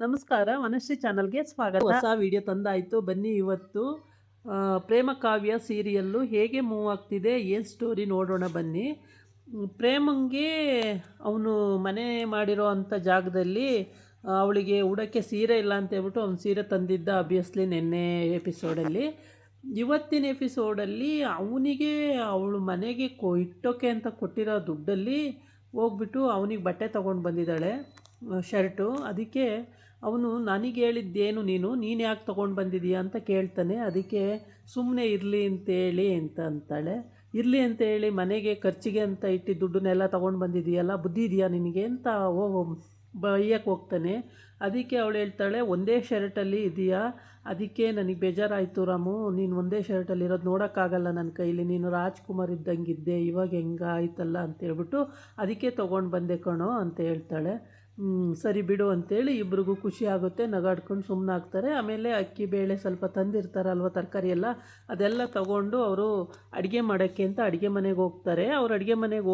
ನಮಸ್ಕಾರ, ವನಶ್ರೀ ಚಾನಲ್ಗೆ ಸ್ವಾಗತ. ಹೊಸ ವಿಡಿಯೋ ತಂದಾಯಿತು. ಬನ್ನಿ ಇವತ್ತು ಪ್ರೇಮ ಕಾವ್ಯ ಸೀರಿಯಲ್ಲು ಹೇಗೆ ಮೂವ್ ಆಗ್ತಿದೆ, ಏನು ಸ್ಟೋರಿ ನೋಡೋಣ ಬನ್ನಿ. ಪ್ರೇಮಂಗೆ ಅವನು ಮನೆ ಮಾಡಿರೋ ಅಂಥ ಜಾಗದಲ್ಲಿ ಅವಳಿಗೆ ಉಡೋಕ್ಕೆ ಸೀರೆ ಇಲ್ಲ ಅಂತ ಹೇಳ್ಬಿಟ್ಟು ಅವ್ನು ಸೀರೆ ತಂದಿದ್ದ ಅಬ್ವಿಯಸ್ಲಿ ನಿನ್ನೆ ಎಪಿಸೋಡಲ್ಲಿ. ಇವತ್ತಿನ ಎಪಿಸೋಡಲ್ಲಿ ಅವನಿಗೆ ಅವಳು ಮನೆಗೆ ಇಟ್ಟೋಕೆ ಅಂತ ಕೊಟ್ಟಿರೋ ದುಡ್ಡಲ್ಲಿ ಹೋಗ್ಬಿಟ್ಟು ಅವನಿಗೆ ಬಟ್ಟೆ ತೊಗೊಂಡು ಬಂದಿದ್ದಾಳೆ, ಶರ್ಟು. ಅದಕ್ಕೆ ಅವನು ನನಗೆ ಹೇಳಿದ್ದೇನು ನೀನು ಯಾಕೆ ತೊಗೊಂಡು ಬಂದಿದ್ದೀಯಾ ಅಂತ ಕೇಳ್ತಾನೆ. ಅದಕ್ಕೆ ಸುಮ್ಮನೆ ಇರಲಿ ಅಂತೇಳಿ ಅಂತಾಳೆ. ಇರಲಿ ಅಂತೇಳಿ ಮನೆಗೆ ಖರ್ಚಿಗೆ ಅಂತ ಇಟ್ಟು ದುಡ್ಡನ್ನೆಲ್ಲ ತೊಗೊಂಡು ಬಂದಿದ್ದೀಯಲ್ಲ, ಬುದ್ಧಿ ಇದೆಯಾ ನಿನಗೆ ಅಂತ ಬೈಯಕ್ಕೆ ಹೋಗ್ತಾನೆ. ಅದಕ್ಕೆ ಅವಳು ಹೇಳ್ತಾಳೆ, ಒಂದೇ ಶರ್ಟಲ್ಲಿ ಇದೆಯಾ, ಅದಕ್ಕೆ ನನಗೆ ಬೇಜಾರಾಯಿತು ರಾಮು, ನೀನು ಒಂದೇ ಶರ್ಟಲ್ಲಿ ಇರೋದು ನೋಡೋಕ್ಕಾಗಲ್ಲ ನನ್ನ ಕೈಲಿ, ನೀನು ರಾಜ್ಕುಮಾರ್ ಇದ್ದಂಗಿದ್ದೆ, ಇವಾಗ ಹೆಂಗಾಯ್ತಲ್ಲ ಅಂತೇಳ್ಬಿಟ್ಟು ಅದಕ್ಕೆ ತೊಗೊಂಡು ಬಂದೆ ಕಣೋ ಅಂತ ಹೇಳ್ತಾಳೆ. ಸರಿ ಬಿಡು ಅಂತೇಳಿ ಇಬ್ರಿಗೂ ಖುಷಿ ಆಗುತ್ತೆ, ನಗಾಡ್ಕೊಂಡು ಸುಮ್ಮನಾಗ್ತಾರೆ. ಆಮೇಲೆ ಅಕ್ಕಿ ಬೇಳೆ ಸ್ವಲ್ಪ ತಂದಿರ್ತಾರಲ್ವ, ತರಕಾರಿ ಎಲ್ಲ, ಅದೆಲ್ಲ ತಗೊಂಡು ಅವರು ಅಡುಗೆ ಮಾಡೋಕ್ಕೆ ಅಂತ ಅಡುಗೆ ಮನೆಗೆ ಹೋಗ್ತಾರೆ. ಅವ್ರು ಅಡುಗೆ ಮನೆಗೆ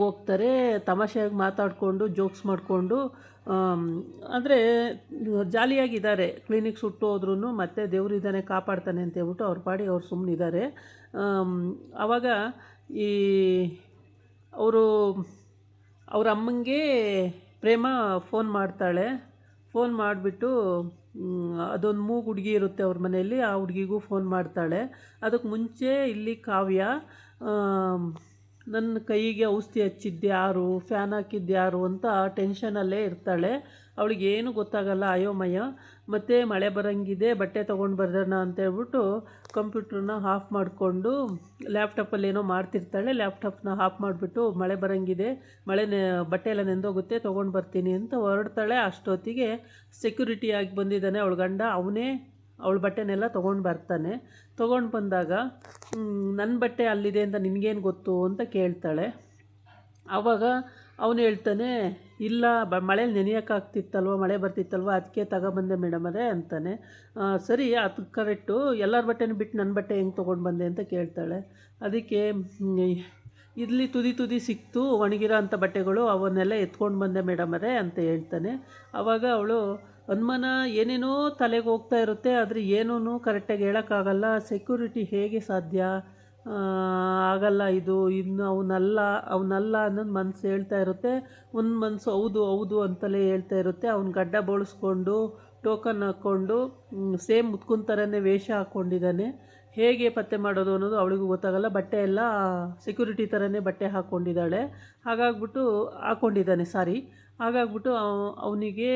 ಹೋಗ್ತಾರೆ, ತಮಾಷೆಯಾಗಿ ಮಾತಾಡಿಕೊಂಡು ಜೋಕ್ಸ್ ಮಾಡಿಕೊಂಡು, ಅಂದರೆ ಜಾಲಿಯಾಗಿದ್ದಾರೆ. ಕ್ಲಿನಿಕ್ ಸುಟ್ಟು ಹೋದ್ರೂ ಮತ್ತೆ ದೇವರಿದ್ದಾನೆ ಕಾಪಾಡ್ತಾನೆ ಅಂತ ಹೇಳ್ಬಿಟ್ಟು ಅವ್ರ ಪಾಡಿಗೆ ಅವ್ರು ಸುಮ್ಮನಿದ್ದಾರೆ. ಆವಾಗ ಈ ಅವ್ರ ಅಮ್ಮಂಗೆ ಪ್ರೇಮ ಫೋನ್ ಮಾಡ್ತಾಳೆ. ಫೋನ್ ಮಾಡಿಬಿಟ್ಟು ಅದೊಂದು ಮೂಗು ಹುಡುಗಿ ಇರುತ್ತೆ ಅವ್ರ ಮನೆಯಲ್ಲಿ, ಆ ಹುಡುಗಿಗೂ ಫೋನ್ ಮಾಡ್ತಾಳೆ. ಅದಕ್ಕೆ ಮುಂಚೆ ಇಲ್ಲಿ ಕಾವ್ಯ ನನ್ನ ಕೈಗೆ ಔಷಧಿ ಹಚ್ಚಿದ್ದ್ಯಾರು, ಫ್ಯಾನ್ ಹಾಕಿದ್ದ್ಯಾರು ಅಂತ ಟೆನ್ಷನಲ್ಲೇ ಇರ್ತಾಳೆ. ಅವಳಿಗೇನು ಗೊತ್ತಾಗಲ್ಲ, ಅಯೋಮಯ. ಮತ್ತು ಮಳೆ ಬರೋಂಗಿದೆ, ಬಟ್ಟೆ ತೊಗೊಂಡು ಬರ್ದೋಣ ಅಂತೇಳ್ಬಿಟ್ಟು ಕಂಪ್ಯೂಟ್ರನ್ನ ಆಫ್ ಮಾಡಿಕೊಂಡು ಲ್ಯಾಪ್ಟಾಪಲ್ಲಿ ಏನೋ ಮಾಡ್ತಿರ್ತಾಳೆ. ಲ್ಯಾಪ್ಟಾಪ್ನ ಆಫ್ ಮಾಡಿಬಿಟ್ಟು ಮಳೆ ಬರೋಂಗಿದೆ, ಬಟ್ಟೆ ಎಲ್ಲ ನೆಂದೋಗುತ್ತೆ, ತೊಗೊಂಡು ಬರ್ತೀನಿ ಅಂತ ಹೊರಡ್ತಾಳೆ. ಅಷ್ಟೊತ್ತಿಗೆ ಸೆಕ್ಯೂರಿಟಿ ಆಗಿ ಬಂದಿದ್ದಾನೆ ಅವಳ ಗಂಡ. ಅವನೇ ಅವಳ ಬಟ್ಟೆನೆಲ್ಲ ತೊಗೊಂಡು ಬರ್ತಾನೆ. ತೊಗೊಂಡು ಬಂದಾಗ ನನ್ನ ಬಟ್ಟೆ ಅಲ್ಲಿದೆ ಅಂತ ನಿನಗೇನು ಗೊತ್ತು ಅಂತ ಕೇಳ್ತಾಳೆ. ಆವಾಗ ಅವನು ಹೇಳ್ತಾನೆ, ಇಲ್ಲ ಮಳೇಲಿ ನೆನೆಯೋಕ್ಕಾಗ್ತಿತ್ತಲ್ವ, ಮಳೆ ಬರ್ತಿತ್ತಲ್ವ, ಅದಕ್ಕೆ ತಗೊಬಂದೆ ಮೇಡಮರೇ ಅಂತಾನೆ. ಸರಿ, ಅದು ಕರೆಕ್ಟು, ಎಲ್ಲರ ಬಟ್ಟೆನೂ ಬಿಟ್ಟು ನನ್ನ ಬಟ್ಟೆ ಹೆಂಗೆ ತೊಗೊಂಡು ಬಂದೆ ಅಂತ ಕೇಳ್ತಾಳೆ. ಅದಕ್ಕೆ ಇಲ್ಲಿ ತುದಿ ಸಿಕ್ತು ಒಣಗಿರೋ ಅಂಥ ಬಟ್ಟೆಗಳು, ಅವನ್ನೆಲ್ಲ ಎತ್ಕೊಂಡು ಬಂದೆ ಮೇಡಮರೇ ಅಂತ ಹೇಳ್ತಾನೆ. ಆವಾಗ ಅವಳು ಅನುಮಾನ ಏನೇನೋ ತಲೆಗೆ ಹೋಗ್ತಾ ಇರುತ್ತೆ, ಆದರೆ ಏನೂ ಕರೆಕ್ಟಾಗಿ ಹೇಳೋಕ್ಕಾಗಲ್ಲ. ಸೆಕ್ಯೂರಿಟಿ ಹೇಗೆ ಸಾಧ್ಯ, ಆಗಲ್ಲ, ಇನ್ನು ಅವನಲ್ಲ ಅನ್ನೋದು ಮನಸ್ಸು ಹೇಳ್ತಾ ಇರುತ್ತೆ. ಒಂದು ಮನಸ್ಸು ಹೌದು ಅಂತಲೇ ಹೇಳ್ತಾ ಇರುತ್ತೆ. ಅವ್ನು ಗಡ್ಡ ಬೋಳಿಸ್ಕೊಂಡು ಟೋಕನ್ ಹಾಕ್ಕೊಂಡು ಸೇಮ್ ಮುತ್ಕುನ್ ಥರನೇ ವೇಷ ಹಾಕ್ಕೊಂಡಿದ್ದಾನೆ. ಹೇಗೆ ಪತ್ತೆ ಮಾಡೋದು ಅನ್ನೋದು ಅವಳಿಗೂ ಗೊತ್ತಾಗಲ್ಲ. ಬಟ್ಟೆ ಎಲ್ಲ ಸೆಕ್ಯೂರಿಟಿ ಥರನೇ ಬಟ್ಟೆ ಹಾಕ್ಕೊಂಡಿದ್ದಾಳೆ. ಹಾಗಾಗ್ಬಿಟ್ಟು ಅವನಿಗೆ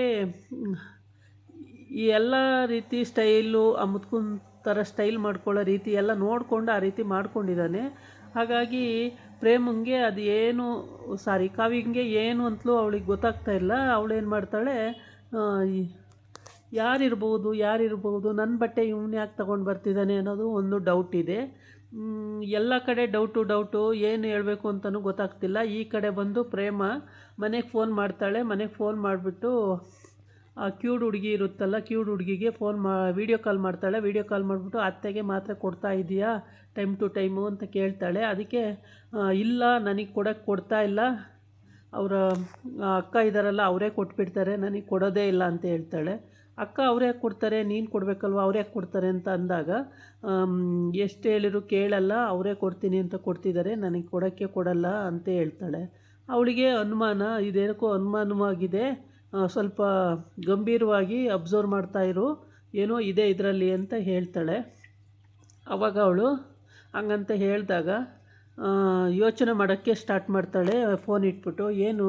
ಈ ಎಲ್ಲ ರೀತಿ ಸ್ಟೈಲು, ಆ ಮುತ್ಕುನ್ ಥರ ಸ್ಟೈಲ್ ಮಾಡ್ಕೊಳ್ಳೋ ರೀತಿ ಎಲ್ಲ ನೋಡಿಕೊಂಡು ಆ ರೀತಿ ಮಾಡ್ಕೊಂಡಿದ್ದಾನೆ. ಹಾಗಾಗಿ ಪ್ರೇಮಂಗೆ ಅದು ಏನು ಕಾವ್ಯಂಗೆ ಏನು ಅಂತಲೂ ಅವಳಿಗೆ ಗೊತ್ತಾಗ್ತಾ ಇಲ್ಲ. ಅವಳೇನು ಮಾಡ್ತಾಳೆ, ಯಾರಿರ್ಬೋದು ನನ್ನ ಬಟ್ಟೆ ಇವನು ಯಾಕೆ ತೊಗೊಂಡು ಬರ್ತಿದ್ದಾನೆ ಅನ್ನೋದು ಒಂದು ಡೌಟ್ ಇದೆ. ಎಲ್ಲ ಕಡೆ ಡೌಟು ಏನು ಹೇಳಬೇಕು ಅಂತಲೂ ಗೊತ್ತಾಗ್ತಿಲ್ಲ. ಈ ಕಡೆ ಬಂದು ಪ್ರೇಮ ಮನೆಗೆ ಫೋನ್ ಮಾಡ್ತಾಳೆ. ಮನೆಗೆ ಫೋನ್ ಮಾಡಿಬಿಟ್ಟು ಆ ಕ್ಯೂಡ್ ಹುಡುಗಿ ಇರುತ್ತಲ್ಲ, ಕ್ಯೂಡ್ ಹುಡುಗಿಗೆ ವೀಡಿಯೋ ಕಾಲ್ ಮಾಡ್ತಾಳೆ. ವೀಡಿಯೋ ಕಾಲ್ ಮಾಡಿಬಿಟ್ಟು ಅತ್ತೆಗೆ ಮಾತ್ರೆ ಕೊಡ್ತಾ ಇದೆಯಾ ಟೈಮ್ ಟು ಟೈಮು ಅಂತ ಕೇಳ್ತಾಳೆ. ಅದಕ್ಕೆ ಇಲ್ಲ, ನನಗೆ ಕೊಡ್ತಾ ಇಲ್ಲ, ಅವರ ಅಕ್ಕ ಇದ್ದಾರಲ್ಲ ಅವರೇ ಕೊಟ್ಬಿಡ್ತಾರೆ, ನನಗೆ ಕೊಡೋದೇ ಇಲ್ಲ ಅಂತ ಹೇಳ್ತಾಳೆ. ಅಕ್ಕ ಅವರೇ ಕೊಡ್ತಾರೆ, ನೀನು ಕೊಡಬೇಕಲ್ವ, ಅವರೇ ಕೊಡ್ತಾರೆ ಅಂತ ಅಂದಾಗ, ಎಷ್ಟು ಹೇಳಿದ್ರು ಕೇಳಲ್ಲ, ಅವರೇ ಕೊಡ್ತೀನಿ ಅಂತ ಕೊಡ್ತಿದ್ದಾರೆ, ನನಗೆ ಕೊಡೋಕ್ಕೆ ಕೊಡಲ್ಲ ಅಂತ ಹೇಳ್ತಾಳೆ. ಅವಳಿಗೆ ಅನುಮಾನ, ಇದೇನಕ್ಕೋ ಅನುಮಾನವಾಗಿದೆ, ಸ್ವಲ್ಪ ಗಂಭೀರವಾಗಿ ಅಬ್ಸರ್ವ್ ಮಾಡ್ತಾಯಿರು, ಏನೋ ಇದೆ ಇದರಲ್ಲಿ ಅಂತ ಹೇಳ್ತಾಳೆ. ಆವಾಗ ಅವಳು ಹಂಗಂತ ಹೇಳಿದಾಗ ಯೋಚನೆ ಮಾಡೋಕ್ಕೆ ಸ್ಟಾರ್ಟ್ ಮಾಡ್ತಾಳೆ. ಫೋನ್ ಇಟ್ಬಿಟ್ಟು ಏನು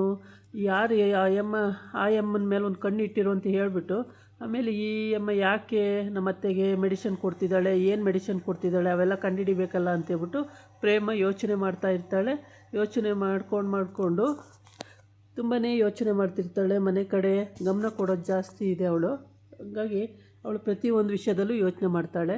ಯಾರು ಆ ಎಮ್ಮನ ಮೇಲೆ ಒಂದು ಕಣ್ಣು ಇಟ್ಟಿರು ಅಂತ ಹೇಳಿಬಿಟ್ಟು, ಆಮೇಲೆ ಈ ಅಮ್ಮ ಯಾಕೆ ನಮ್ಮ ಅತ್ತೆಗೆ ಮೆಡಿಸಿನ್ ಕೊಡ್ತಿದ್ದಾಳೆ, ಏನು ಮೆಡಿಸಿನ್ ಕೊಡ್ತಿದ್ದಾಳೆ, ಅವೆಲ್ಲ ಕಂಡುಹಿಡಿಬೇಕಲ್ಲ ಅಂತೇಳ್ಬಿಟ್ಟು ಪ್ರೇಮ ಯೋಚನೆ ಮಾಡ್ತಾ ಇರ್ತಾಳೆ. ಯೋಚನೆ ಮಾಡಿಕೊಂಡು ತುಂಬಾ ಯೋಚನೆ ಮಾಡ್ತಿರ್ತಾಳೆ. ಮನೆ ಕಡೆ ಗಮನ ಕೊಡೋದು ಜಾಸ್ತಿ ಇದೆ ಅವಳು. ಹಾಗಾಗಿ ಅವಳು ಪ್ರತಿಯೊಂದು ವಿಷಯದಲ್ಲೂ ಯೋಚನೆ ಮಾಡ್ತಾಳೆ.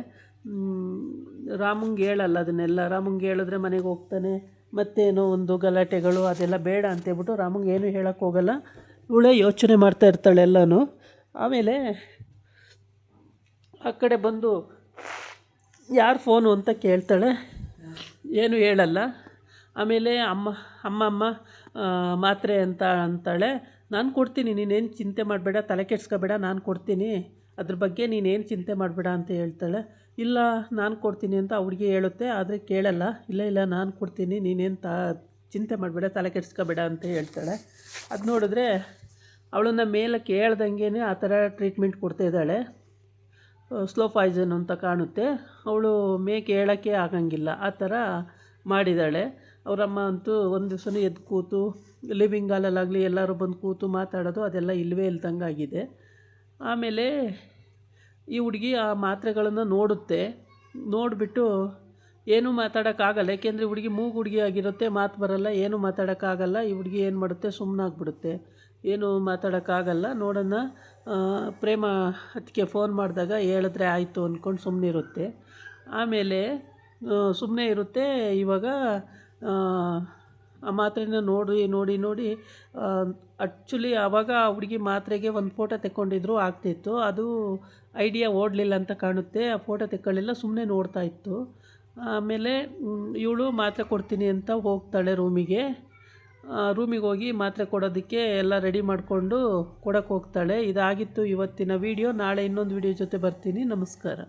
ರಾಮಂಗೆ ಹೇಳಲ್ಲ ಅದನ್ನೆಲ್ಲ. ರಾಮಂಗೆ ಹೇಳಿದ್ರೆ ಮನೆಗೆ ಹೋಗ್ತಾನೆ, ಮತ್ತೇನೋ ಒಂದು ಗಲಾಟೆಗಳು, ಅದೆಲ್ಲ ಬೇಡ ಅಂತೇಳ್ಬಿಟ್ಟು ರಾಮಂಗೆ ಏನೂ ಹೇಳೋಕ್ಕೆ ಹೋಗಲ್ಲ. ಇವಳೇ ಯೋಚನೆ ಮಾಡ್ತಾ ಇರ್ತಾಳೆ ಎಲ್ಲನೂ. ಆಮೇಲೆ ಆ ಕಡೆ ಬಂದು ಯಾರು ಫೋನು ಅಂತ ಕೇಳ್ತಾಳೆ, ಏನೂ ಹೇಳಲ್ಲ. ಆಮೇಲೆ ಅಮ್ಮ ಮಾತ್ರೆ ಅಂತ ಅಂತಾಳೆ. ನಾನು ಕೊಡ್ತೀನಿ, ನೀನೇನು ಚಿಂತೆ ಮಾಡಬೇಡ, ತಲೆ ಕೆಡ್ಸ್ಕೋಬೇಡ, ನಾನು ಕೊಡ್ತೀನಿ, ಅದ್ರ ಬಗ್ಗೆ ನೀನೇನು ಚಿಂತೆ ಮಾಡಬೇಡ ಅಂತ ಹೇಳ್ತಾಳೆ. ಇಲ್ಲ ನಾನು ಕೊಡ್ತೀನಿ ಅಂತ ಹುಡುಗಿ ಹೇಳುತ್ತೆ, ಆದರೆ ಕೇಳಲ್ಲ. ಇಲ್ಲ ನಾನು ಕೊಡ್ತೀನಿ, ನೀನೇನು ಚಿಂತೆ ಮಾಡಬೇಡ, ತಲೆ ಕೆಡ್ಸ್ಕೋಬೇಡ ಅಂತ ಹೇಳ್ತಾಳೆ. ಅದು ನೋಡಿದ್ರೆ ಅವಳನ್ನು ಮೇಲಕ್ಕೆ ಹೇಳ್ದಂಗೆ ಆ ಥರ ಟ್ರೀಟ್ಮೆಂಟ್ ಕೊಡ್ತಾಯಿದ್ದಾಳೆ. ಸ್ಲೋ ಪಾಯ್ಸನ್ ಅಂತ ಕಾಣುತ್ತೆ. ಅವಳು ಮೇಕೆ ಹೇಳೋಕ್ಕೆ ಆಗಂಗಿಲ್ಲ, ಆ ಥರ ಮಾಡಿದ್ದಾಳೆ. ಅವರಮ್ಮ ಅಂತೂ ಒಂದು ದಿವಸನೂ ಎದ್ದು ಕೂತು ಲಿವಿಂಗ್ ಹಾಲಲ್ಲಾಗಲಿ ಎಲ್ಲರೂ ಬಂದು ಕೂತು ಮಾತಾಡೋದು ಅದೆಲ್ಲ ಇಲ್ಲವೇ ಇಲ್ದಂಗಾಗಿದೆ. ಆಮೇಲೆ ಈ ಹುಡುಗಿ ಆ ಮಾತ್ರೆಗಳನ್ನು ನೋಡುತ್ತೆ. ನೋಡಿಬಿಟ್ಟು ಏನೂ ಮಾತಾಡೋಕ್ಕಾಗಲ್ಲ, ಏಕೆಂದರೆ ಹುಡುಗಿ ಮೂಗು ಹುಡುಗಿ ಆಗಿರುತ್ತೆ, ಮಾತು ಬರೋಲ್ಲ, ಏನೂ ಮಾತಾಡೋಕ್ಕಾಗಲ್ಲ. ಈ ಹುಡುಗಿ ಏನು ಮಾಡುತ್ತೆ, ಸುಮ್ಮನಾಗ್ಬಿಡುತ್ತೆ, ಏನೂ ಮಾತಾಡೋಕ್ಕಾಗಲ್ಲ. ನೋಡೋಣ ಪ್ರೇಮ ಅದಕ್ಕೆ ಫೋನ್ ಮಾಡಿದಾಗ ಹೇಳಿದ್ರೆ ಆಯಿತು ಅಂದ್ಕೊಂಡು ಸುಮ್ಮನಿರುತ್ತೆ. ಆಮೇಲೆ ಸುಮ್ಮನೆ ಇರುತ್ತೆ. ಇವಾಗ ಆ ಮಾತ್ರೆನ ನೋಡಿ ಆ್ಯಕ್ಚುಲಿ ಆವಾಗ ಆ ಹುಡುಗಿ ಮಾತ್ರೆಗೆ ಒಂದು ಫೋಟೋ ತೆಕ್ಕೊಂಡಿದ್ರು ಆಗ್ತಿತ್ತು. ಅದು ಐಡಿಯಾ ಓಡಲಿಲ್ಲ ಅಂತ ಕಾಣುತ್ತೆ. ಆ ಫೋಟೋ ತೆಕ್ಕೊಳ್ಳಿಲ್ಲ, ಸುಮ್ಮನೆ ನೋಡ್ತಾ ಇತ್ತು. ಆಮೇಲೆ ಇವಳು ಮಾತ್ರೆ ಕೊಡ್ತೀನಿ ಅಂತ ಹೋಗ್ತಾಳೆ ರೂಮಿಗೆ ಹೋಗಿ ಮಾತ್ರೆ ಕೊಡೋದಕ್ಕೆ ಎಲ್ಲ ರೆಡಿ ಮಾಡಿಕೊಂಡು ಕೊಡೋಕ್ಕೆ ಹೋಗ್ತಾಳೆ. ಇದಾಗಿತ್ತು ಇವತ್ತಿನ ವಿಡಿಯೋ. ನಾಳೆ ಇನ್ನೊಂದು ವಿಡಿಯೋ ಜೊತೆ ಬರ್ತೀನಿ. ನಮಸ್ಕಾರ.